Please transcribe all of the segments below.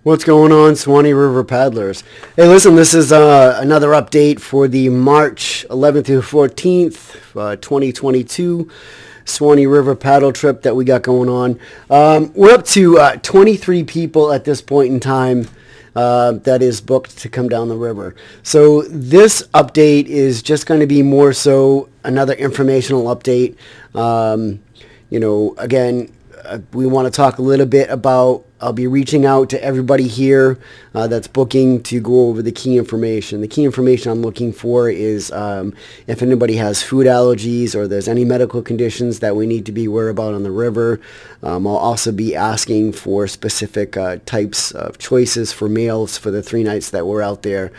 What's going on, Suwannee River paddlers? Hey, listen, this is another update for the March 11th through 14th, 2022 Suwannee River paddle trip that we got going on. We're up to 23 people at this point in time that is booked to come down the river. So this update is just going to be more so another informational update. Again, we want to talk a little bit about, I'll be reaching out to everybody here that's booking to go over the key information. The key information I'm looking for is if anybody has food allergies or there's any medical conditions that we need to be aware about on the river. I'll also be asking for specific types of choices for meals for the 3 nights that we're out there.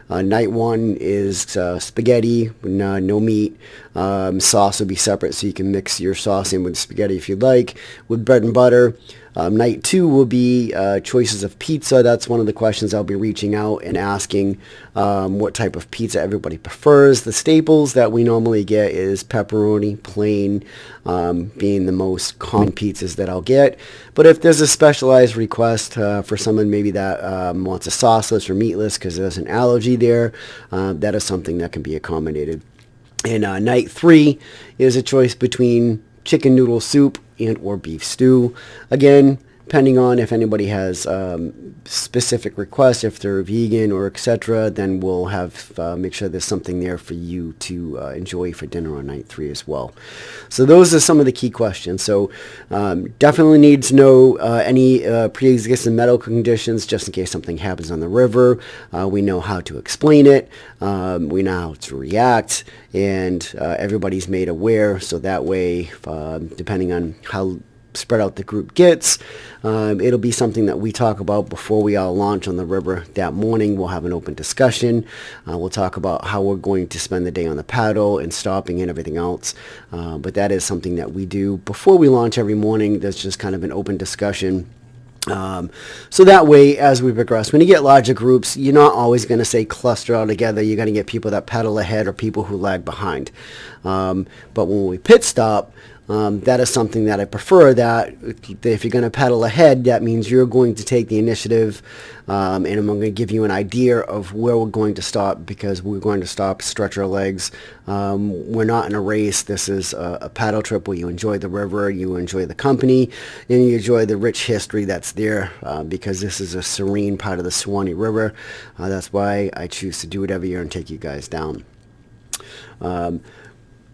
Night 1 is spaghetti, no meat. Sauce will be separate, so you can mix your sauce in with spaghetti if you'd like, with bread and butter. Night 2 will be choices of pizza. That's one of the questions I'll be reaching out and asking what type of pizza everybody prefers. The staples that we normally get is pepperoni, plain, being the most common pizzas that I'll get. But if there's a specialized request for someone maybe that wants a sauceless or meatless because there's an allergy there, that is something that can be accommodated. And night 3 is a choice between chicken noodle soup and or beef stew. Again, depending on if anybody has specific requests, if they're vegan or etc., then we'll have make sure there's something there for you to enjoy for dinner on night 3 as well. So those are some of the key questions. So definitely need to know any pre-existing medical conditions just in case something happens on the river. We know how to explain it. We know how to react, and everybody's made aware, so that way, depending on how spread out the group gets, it'll be something that we talk about before we all launch on the river that morning. We'll have an open discussion. We'll talk about how we're going to spend the day on the paddle and stopping and everything else. But that is something that we do before we launch every morning. There's just kind of an open discussion. So that way, as we progress, when you get larger groups, you're not always going to say cluster all together. You're going to get people that paddle ahead or people who lag behind. But when we pit stop, that is something that I prefer, that if you're going to paddle ahead, that means you're going to take the initiative, and I'm going to give you an idea of where we're going to stop, because we're going to stop, stretch our legs. We're not in a race. This is a paddle trip where you enjoy the river, you enjoy the company, and you enjoy the rich history that's there, because this is a serene part of the Suwannee River. That's why I choose to do it every year and take you guys down.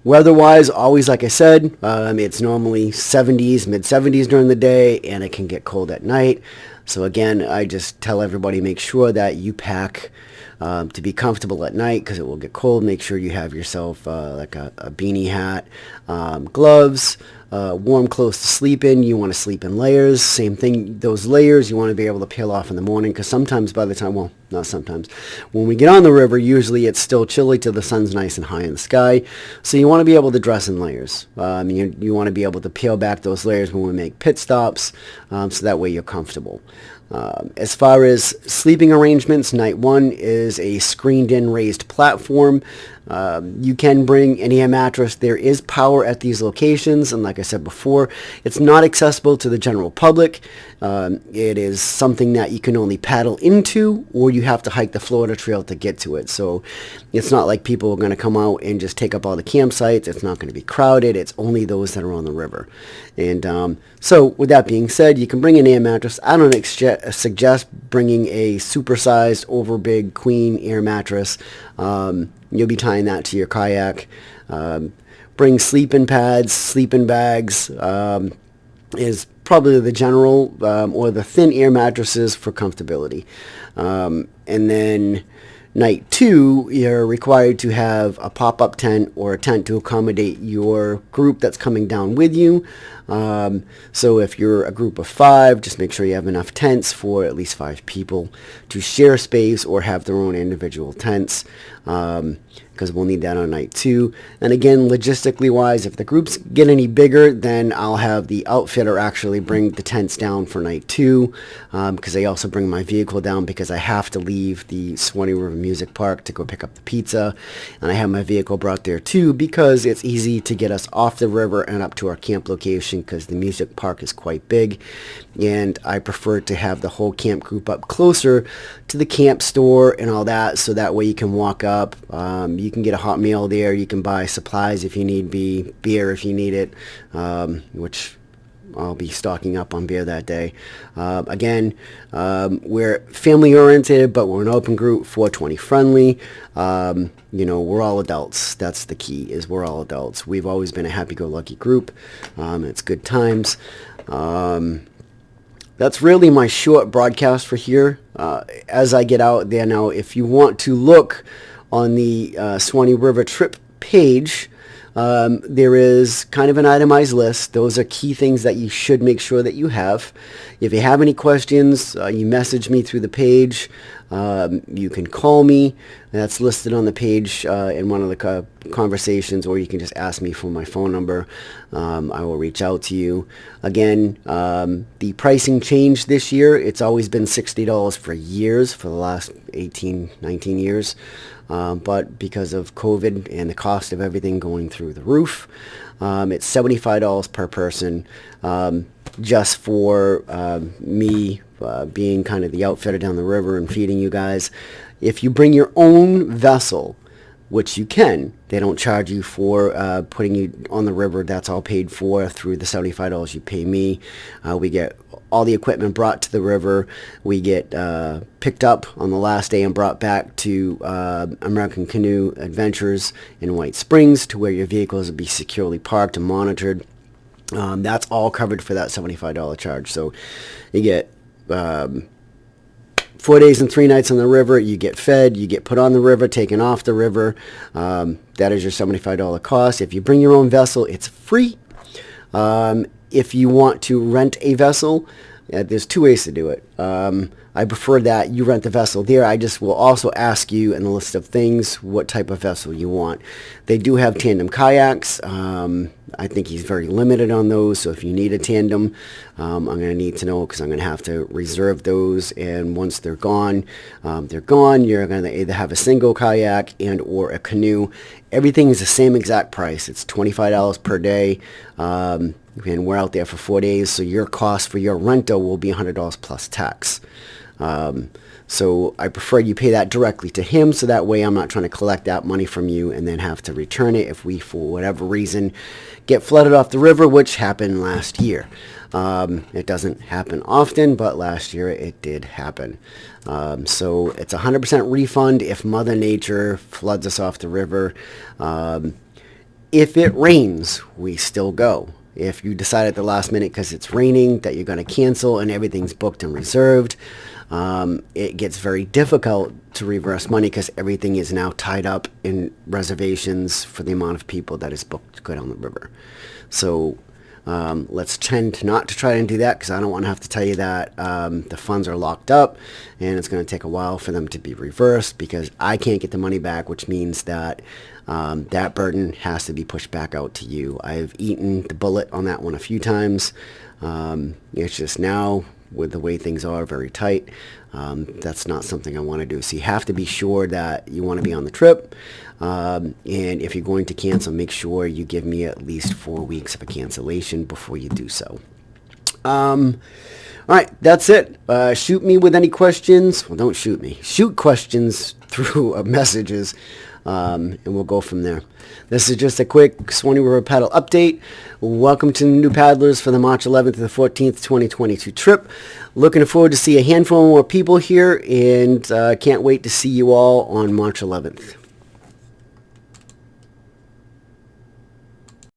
Weather-wise, always, like I said, it's normally 70s, mid-70s during the day, and it can get cold at night. So again, I just tell everybody, make sure that you pack to be comfortable at night, because it will get cold. Make sure you have yourself like a beanie hat, gloves, warm clothes to sleep in. You want to sleep in layers. Same thing, those layers you want to be able to peel off in the morning, because sometimes by the time, well, not sometimes, when we get on the river, usually it's still chilly till the sun's nice and high in the sky. So you want to be able to dress in layers. You want to be able to peel back those layers when we make pit stops, so that way you're comfortable. As far as sleeping arrangements, night 1 is a screened-in raised platform. You can bring an air mattress. There is power at these locations, and like I said before, it's not accessible to the general public. It is something that you can only paddle into, or you have to hike the Florida Trail to get to it. So it's not like people are going to come out and just take up all the campsites. It's not going to be crowded. It's only those that are on the river. And so with that being said, you can bring an air mattress. I don't suggest bringing a supersized, overbig queen air mattress. You'll be tying that to your kayak. Bring sleeping pads, sleeping bags, is probably the general, or the thin air mattresses for comfortability. And then night 2, you're required to have a pop-up tent or a tent to accommodate your group that's coming down with you. So if you're a group of 5, just make sure you have enough tents for at least 5 people to share space or have their own individual tents. because we'll need that on night 2. And again, logistically wise, if the groups get any bigger, then I'll have the outfitter actually bring the tents down for night 2, because I also bring my vehicle down because I have to leave the Suwannee River Music Park to go pick up the pizza, and I have my vehicle brought there too because it's easy to get us off the river and up to our camp location because the music park is quite big, and I prefer to have the whole camp group up closer to the camp store and all that, so that way you can walk up, you can get a hot meal there, you can buy supplies if you need be, beer if you need it, which I'll be stocking up on beer that day. Again, we're family oriented, but we're an open group, 420 friendly. We're all adults. That's the key, is we're all adults. We've always been a happy-go-lucky group. It's good times. That's really my short broadcast for here. As I get out there now, if you want to look on the Suwannee River trip page, there is kind of an itemized list. Those are key things that you should make sure that you have. If you have any questions, you message me through the page. You can call me. That's listed on the page in one of the conversations, or you can just ask me for my phone number. I will reach out to you. Again, the pricing changed this year. It's always been $60 for years, for the last 18, 19 years. But because of COVID and the cost of everything going through the roof, it's $75 per person, just for me being kind of the outfitter down the river and feeding you guys. If you bring your own vessel, which you can, they don't charge you for putting you on the river. That's all paid for through the $75 you pay me. We get all the equipment brought to the river. We get picked up on the last day and brought back to American Canoe Adventures in White Springs, to where your vehicles will be securely parked and monitored. That's all covered for that $75 charge. So you get 4 days and 3 nights on the river. You get fed, you get put on the river, taken off the river. That is your $75 cost. If you bring your own vessel, it's free. If you want to rent a vessel, there's 2 ways to do it. I prefer that you rent the vessel there. I just will also ask you in the list of things what type of vessel you want. They do have tandem kayaks. I think he's very limited on those, so if you need a tandem, I'm going to need to know, because I'm going to have to reserve those, and once they're gone, they're gone. You're going to either have a single kayak and or a canoe. Everything is the same exact price. It's $25 per day, and we're out there for 4 days, so your cost for your rental will be $100 plus tax. So I prefer you pay that directly to him, so that way I'm not trying to collect that money from you and then have to return it if we, for whatever reason, get flooded off the river, which happened last year. It doesn't happen often, but last year it did happen. So it's 100% refund if Mother Nature floods us off the river. If it rains, we still go. If you decide at the last minute because it's raining that you're going to cancel and everything's booked and reserved, it gets very difficult to reverse money because everything is now tied up in reservations for the amount of people that is booked to go down the river. So let's tend not to try and do that, because I don't want to have to tell you that the funds are locked up and it's going to take a while for them to be reversed, because I can't get the money back, which means that that burden has to be pushed back out to you. I've eaten the bullet on that one a few times. It's just now, with the way things are very tight, that's not something I want to do. So you have to be sure that you want to be on the trip, and if you're going to cancel, make sure you give me at least 4 weeks of a cancellation before you do so. All right, that's it. Shoot me with any questions. Well, don't shoot me. Shoot questions through messages, and we'll go from there. This is just a quick Suwannee River paddle update. Welcome to the new paddlers for the March 11th to the 14th, 2022 trip. Looking forward to see a handful more people here, and can't wait to see you all on March 11th.